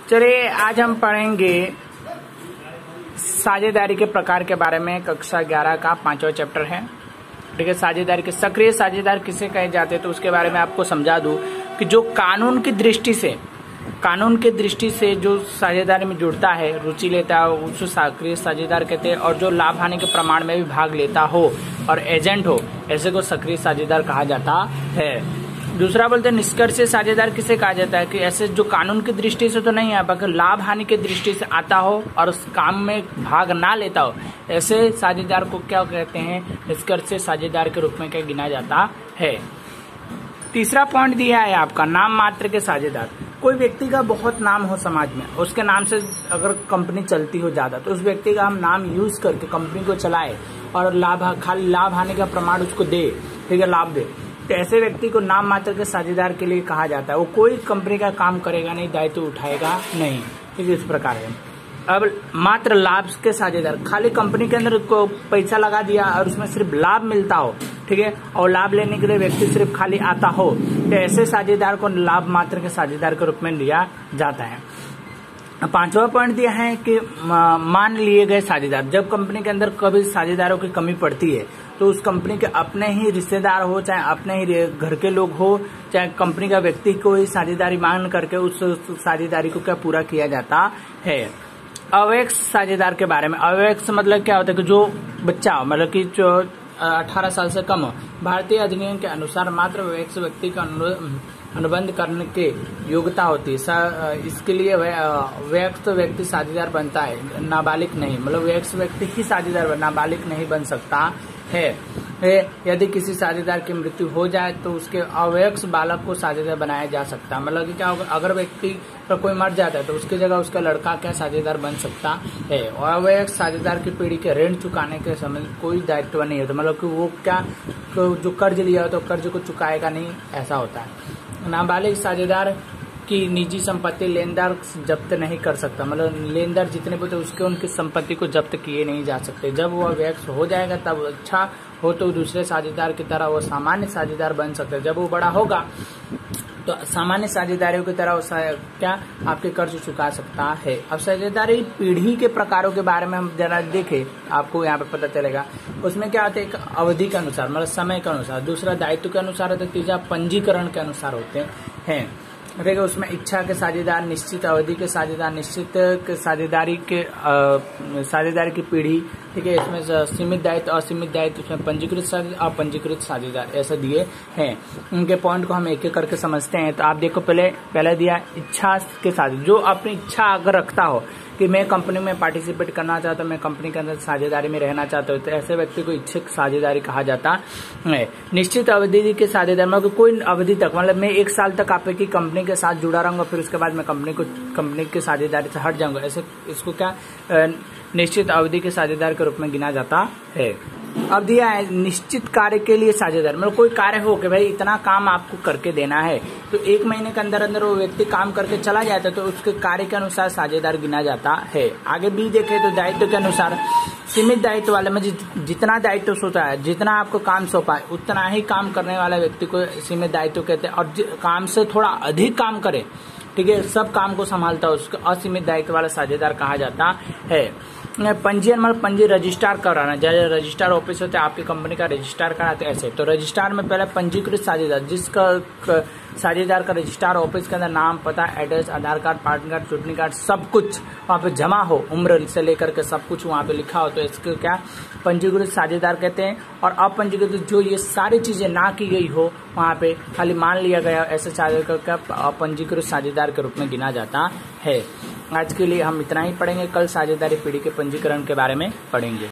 चलिए आज हम पढ़ेंगे साझेदारी के प्रकार के बारे में। कक्षा 11 का 5वां चैप्टर है। ठीक है, साझेदारी के सक्रिय साझेदार किसे कहे जाते हैं तो उसके बारे में आपको समझा दूं कि जो कानून की दृष्टि से जो साझेदारी में जुड़ता है, रुचि लेता है, उसे सक्रिय साझेदार कहते हैं। और जो लाभ हानि के प्रमाण में भी भाग लेता हो और एजेंट हो, ऐसे को सक्रिय साझेदार कहा जाता है। दूसरा बोलते हैं निष्कर्षीय साझेदार किसे कहा जाता है कि ऐसे जो कानून की दृष्टि से तो नहीं है, बल्कि लाभ हानि की दृष्टि से आता हो और उस काम में भाग ना लेता हो, ऐसे साझेदार को क्या कहते हैं? निष्कर्षीय साझेदार के रूप में क्या गिना जाता है। तीसरा पॉइंट दिया है आपका नाम मात्र के साझेदार। कोई व्यक्ति का बहुत नाम हो समाज में, उसके नाम से अगर कंपनी चलती हो ज्यादा, तो उस व्यक्ति का हम नाम यूज करके कंपनी को चलाए और खाली लाभ हानि का प्रमाण उसको दे, ठीक है, लाभ दे, तो ऐसे व्यक्ति को नाम मात्र के साझेदार के लिए कहा जाता है। वो कोई कंपनी का काम करेगा नहीं, दायित्व उठाएगा नहीं, ठीक है, इस प्रकार है। अब मात्र लाभ के साझेदार, खाली कंपनी के अंदर को पैसा लगा दिया और उसमें सिर्फ लाभ मिलता हो, ठीक है, और लाभ लेने के लिए व्यक्ति सिर्फ खाली आता हो, तो ऐसे साझेदार को लाभ मात्र के साझेदार के रूप में लिया जाता है। 5वां पॉइंट दिया है कि मान लिए गए साझेदार। जब कंपनी के अंदर कभी साझेदारों की कमी पड़ती है तो उस कंपनी के अपने ही रिश्तेदार हो, चाहे अपने ही घर के लोग हो, चाहे कंपनी का व्यक्ति को ही साझेदारी मान करके उस साझेदारी को क्या पूरा किया जाता है। अवैध साझेदार के बारे में, अवैध मतलब क्या होता है कि जो बच्चा हो, मतलब कि जो 18 साल से कम हो, भारतीय अधिनियम के अनुसार मात्र वयस्क व्यक्ति का अनुबंध करने की योग्यता होती है। इसके लिए वयस्क व्यक्ति साझेदार बनता है, नाबालिग नहीं, मतलब वयस्क व्यक्ति ही साझेदार, नाबालिग नहीं बन सकता है। यदि किसी साझेदार की मृत्यु हो जाए तो उसके अवयस्क बालक को साझेदार बनाया जा सकता है। मतलब कि क्या होगा, अगर व्यक्ति पर कोई मर जाता है तो उसकी जगह उसका लड़का क्या साझेदार बन सकता है। और अवयस्क साझेदार की पीढ़ी के ऋण चुकाने के समय कोई दायित्व नहीं होता, मतलब कि वो क्या जो कर्ज लिया हो तो कर्ज को चुकाएगा नहीं, ऐसा होता है। नाबालिग साझेदार की निजी संपत्ति लेनदार जब्त नहीं कर सकता, मतलब लेनदार जितने बोलते उसके उनकी संपत्ति को जब्त किए नहीं जा सकते। जब वह वयस्क हो जाएगा तब अच्छा हो तो दूसरे साझेदार की तरह वो सामान्य साझेदार बन सकते हैं। जब वो बड़ा होगा तो सामान्य साझेदारियों की तरह क्या आपके कर्ज चुका सकता है। अब साझेदारी पीढ़ी के प्रकारों के बारे में हम जरा देखें, आपको यहाँ पे पता चलेगा। उसमें क्या होता है, एक अवधि के अनुसार, मतलब समय के अनुसार, दूसरा दायित्व के अनुसार होता है, तीसरा पंजीकरण के अनुसार होते हैं। ठीक है, उसमें इच्छा के साझेदार, निश्चित अवधि के साझेदार, निश्चित साझेदारी की पीढ़ी, ठीक है, इसमें सीमित दायित्व, असीमित दायित्व, उसमें पंजीकृत साझेदार, अपंजीकृत साझेदार, ऐसे दिए हैं। उनके पॉइंट को हम एक एक करके समझते हैं। तो आप देखो, पहले दिया इच्छा के साथ, जो अपनी इच्छा अगर रखता हो कि मैं कंपनी में पार्टिसिपेट करना चाहता हूँ, मैं कंपनी के अंदर साझेदारी में रहना चाहता हूँ, तो ऐसे व्यक्ति को इच्छुक साझेदारी कहा जाता है। निश्चित अवधि के साझेदार, मतलब कोई अवधि तक, मतलब मैं 1 साल तक आपकी कंपनी के साथ जुड़ा रहूंगा, फिर उसके बाद मैं कंपनी की साझेदारी से हट जाऊंगा, ऐसे इसको क्या निश्चित अवधि के साझेदार के रूप में गिना जाता है। अब दिया है निश्चित कार्य के लिए साझेदार, मतलब कोई कार्य हो कि भाई इतना काम आपको करके देना है, तो 1 महीने के अंदर अंदर वो व्यक्ति काम करके चला जाता है तो उसके कार्य के अनुसार साझेदार गिना जाता है। आगे भी देखें तो दायित्व के अनुसार, सीमित दायित्व वाले में जितना दायित्व सोचा है, जितना आपको काम सौंपा है, उतना ही काम करने वाला व्यक्ति को सीमित दायित्व कहते हैं। और काम से थोड़ा अधिक काम करे, ठीक है, सब काम को संभालता है, उसको असीमित दायित्व वाला साझेदार कहा जाता है। पंजीयन, मतलब पंजी रजिस्ट्रार कराना, जैसे रजिस्ट्रार ऑफिस होते हैं आपकी कंपनी का रजिस्ट्रार कराते हैं, ऐसे तो रजिस्ट्रार में पहले पंजीकृत साझेदार, जिसका साझेदार का रजिस्ट्रार ऑफिस के अंदर नाम, पता, एड्रेस, आधार कार्ड, पैन कार्ड, चुटनी कार्ड, सब कुछ वहाँ पे जमा हो, उम्र से लेकर के सब कुछ वहाँ पे लिखा हो, तो इसको क्या पंजीकृत साझेदार कहते हैं। और अपंजीकृत, जो ये सारी चीजें ना की गई हो, वहाँ पे खाली मान लिया गया, ऐसे साझेदार का अपंजीकृत साझेदार के रूप में गिना जाता है। आज के लिए हम इतना ही पढ़ेंगे, कल साझेदारी पीढ़ी के पंजीकरण के बारे में पढ़ेंगे।